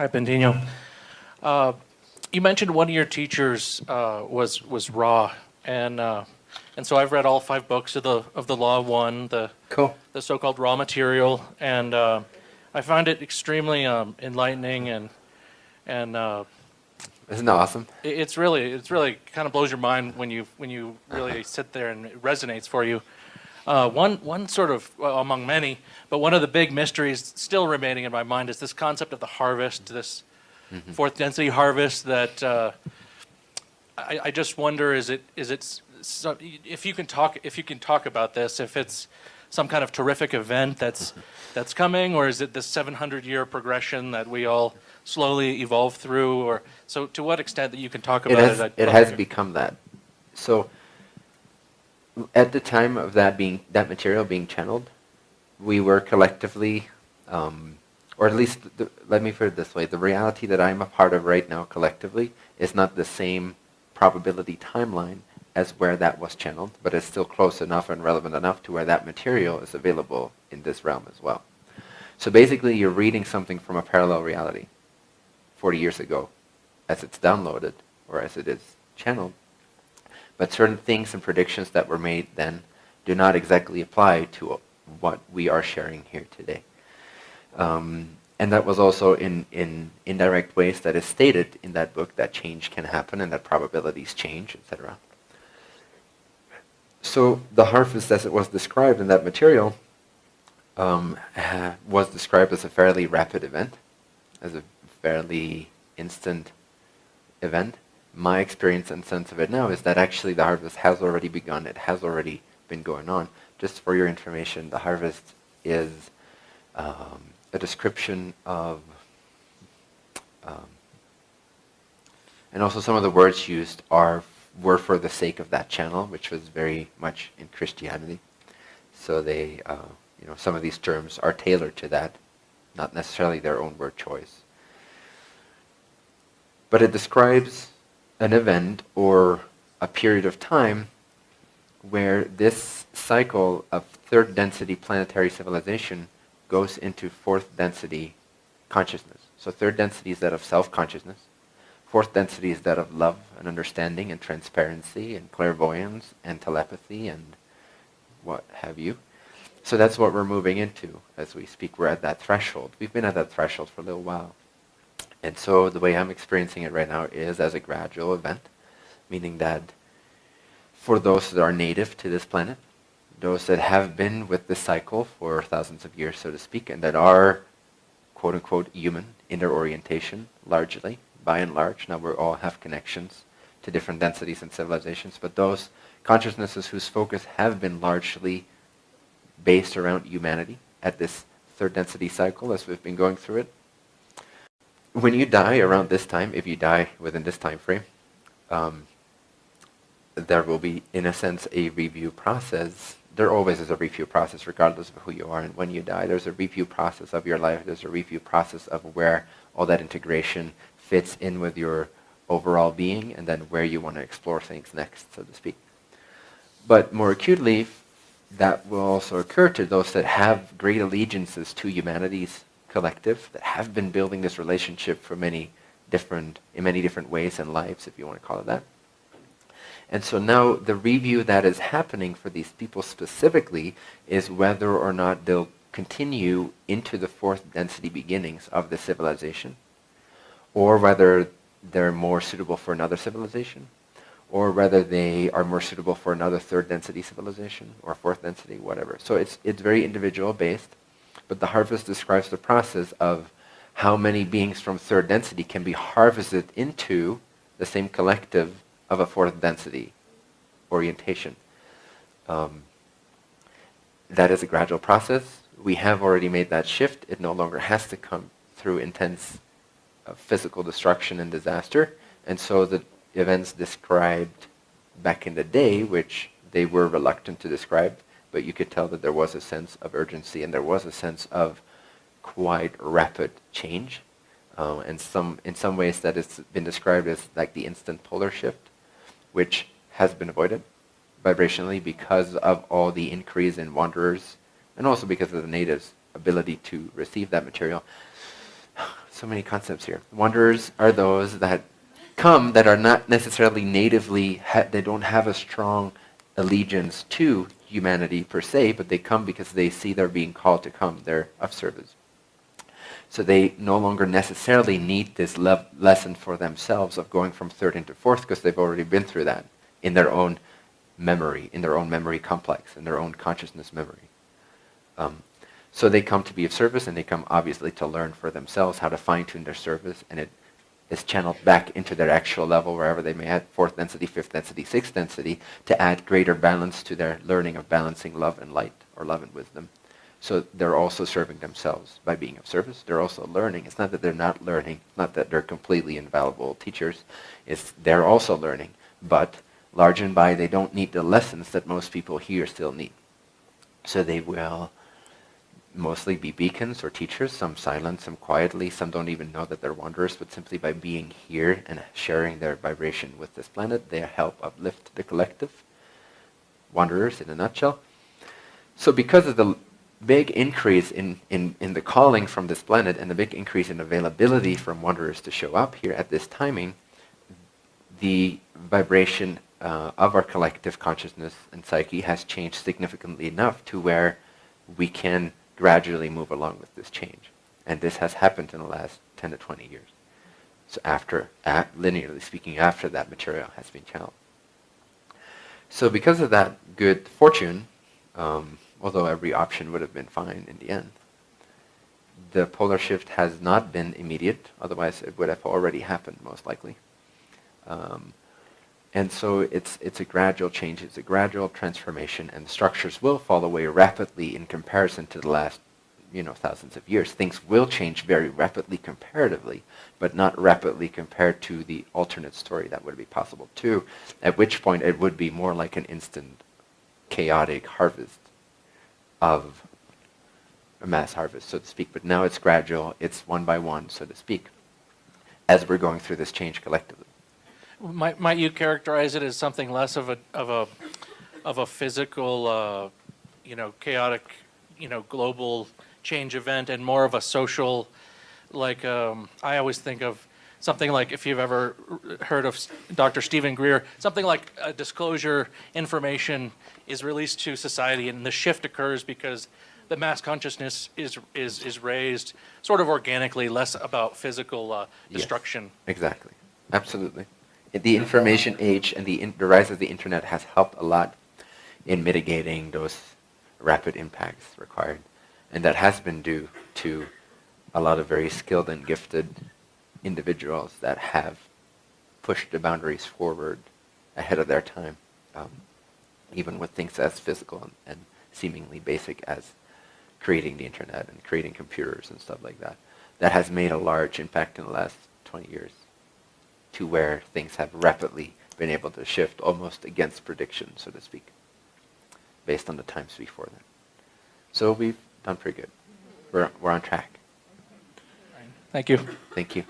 Hi, Bentinho. Uh, you mentioned one of your teachers was Ra, and and so I've read all 5 books of the Law of One, Cool. the so-called raw material, and I find it extremely enlightening, and Isn't that awesome? it's really kind of blows your mind when you really sit there and it resonates for you. One sort of, well, among many, but one of the big mysteries still remaining in my mind is this concept of the harvest, this Hmm. fourth density harvest that I just wonder, if you can talk about this, if it's some kind of terrific event that's coming, or is it this 700-year progression that we all slowly evolve through, or so to what extent that you can talk It about it, has I'd it love to has hear. become that. So at the time of that material being channeled, we were collectively, or at least let me put it this way: the reality that I'm a part of right now collectively is not the same probability timeline as where that was channeled, but it's still close enough and relevant enough to where that material is available in this realm as well. So basically, you're reading something from a parallel reality 40 years ago as it's downloaded or as it is channeled. But certain things and predictions that were made then do not exactly apply to what we are sharing here today. And that was also in indirect ways that is stated in that book that change can happen and that probabilities change, etc. So the harvest as it was described in that material was described as a fairly rapid event, as a fairly instant event. My experience and sense of it now is that actually the harvest has already begun. It has already been going on. Just for your information, the harvest is a description of, um, and also some of the words used were for the sake of that channel, which was very much in Christianity. So they, some of these terms are tailored to that, not necessarily their own word choice. But it describes an event or a period of time where this cycle of third density planetary civilization goes into fourth density consciousness. So third density is that of self-consciousness. Fourth density is that of love and understanding and transparency and clairvoyance and telepathy and what have you. So that's what we're moving into as we speak. We're at that threshold. We've been at that threshold for a little while. And so the way I'm experiencing it right now is as a gradual event, meaning that for those that are native to this planet, those that have been with this cycle for thousands of years, so to speak, and that are quote-unquote human in their orientation, largely, by and large. Now we all have connections to different densities and civilizations, but those consciousnesses whose focus have been largely based around humanity at this third density cycle as we've been going through it. When you die around this time, if you die within this time frame, there will be, in a sense, a review process. There always is a review process, regardless of who you are. And when you die, there's a review process of your life. There's a review process of where all that integration fits in with your overall being, and then where you want to explore things next, so to speak. But more acutely, that will also occur to those that have great allegiances to humanity's collective, that have been building this relationship for in many different ways and lives, if you want to call it that. And so now the review that is happening for these people specifically is whether or not they'll continue into the fourth density beginnings of the civilization, or whether they're more suitable for another civilization, or whether they are more suitable for another third density civilization, or fourth density, whatever. So it's very individual based, but the harvest describes the process of how many beings from third density can be harvested into the same collective of a fourth density orientation. That is a gradual process. We have already made that shift. It no longer has to come through intense physical destruction and disaster. And so the events described back in the day, which they were reluctant to describe, but you could tell that there was a sense of urgency and there was a sense of quite rapid change. And in some ways that has been described as like the instant polar shift, which has been avoided vibrationally because of all the increase in wanderers and also because of the natives' ability to receive that material. So many concepts here. Wanderers are those that come that are not necessarily natively, they don't have a strong allegiance to humanity per se, but they come because they see they're being called to come. They're of service. So they no longer necessarily need this lesson for themselves of going from third into fourth because they've already been through that in their own memory, in their own memory complex, in their own consciousness memory. So they come to be of service, and they come obviously to learn for themselves how to fine-tune their service, and it is channeled back into their actual level wherever they may add fourth density, fifth density, sixth density to add greater balance to their learning of balancing love and light, or love and wisdom. So they're also serving themselves by being of service. They're also learning. It's not that they're not learning, not that they're completely infallible teachers. It's they're also learning, but large and by they don't need the lessons that most people here still need. So they will mostly be beacons or teachers, some silent, some quietly, some don't even know that they're wanderers, but simply by being here and sharing their vibration with this planet, they help uplift the collective. Wanderers in a nutshell. So because of the big increase in the calling from this planet and the big increase in availability from wanderers to show up here at this timing, the vibration of our collective consciousness and psyche has changed significantly enough to where we can gradually move along with this change. And this has happened in the last 10 to 20 years. So linearly speaking, after that material has been channeled. So because of that good fortune, although every option would have been fine in the end, the polar shift has not been immediate, otherwise it would have already happened most likely. And so it's a gradual change, it's a gradual transformation, and the structures will fall away rapidly in comparison to the last, thousands of years. Things will change very rapidly comparatively, but not rapidly compared to the alternate story that would be possible too, at which point it would be more like an instant chaotic harvest of a mass harvest, so to speak. But now it's gradual, it's one by one, so to speak, as we're going through this change collectively. Might you characterize it as something less of a physical, chaotic, global change event, and more of a social, like I always think of something like, if you've ever heard of Dr. Stephen Greer, something like a disclosure information is released to society, and the shift occurs because the mass consciousness is raised sort of organically, less about physical destruction. Yes, exactly, absolutely. The information age and the rise of the internet has helped a lot in mitigating those rapid impacts required. And that has been due to a lot of very skilled and gifted individuals that have pushed the boundaries forward ahead of their time, even with things as physical and seemingly basic as creating the internet and creating computers and stuff like that. That has made a large impact in the last 20 years. To where things have rapidly been able to shift almost against prediction, so to speak, based on the times before that. So we've done pretty good. We're on track. Thank you. Thank you.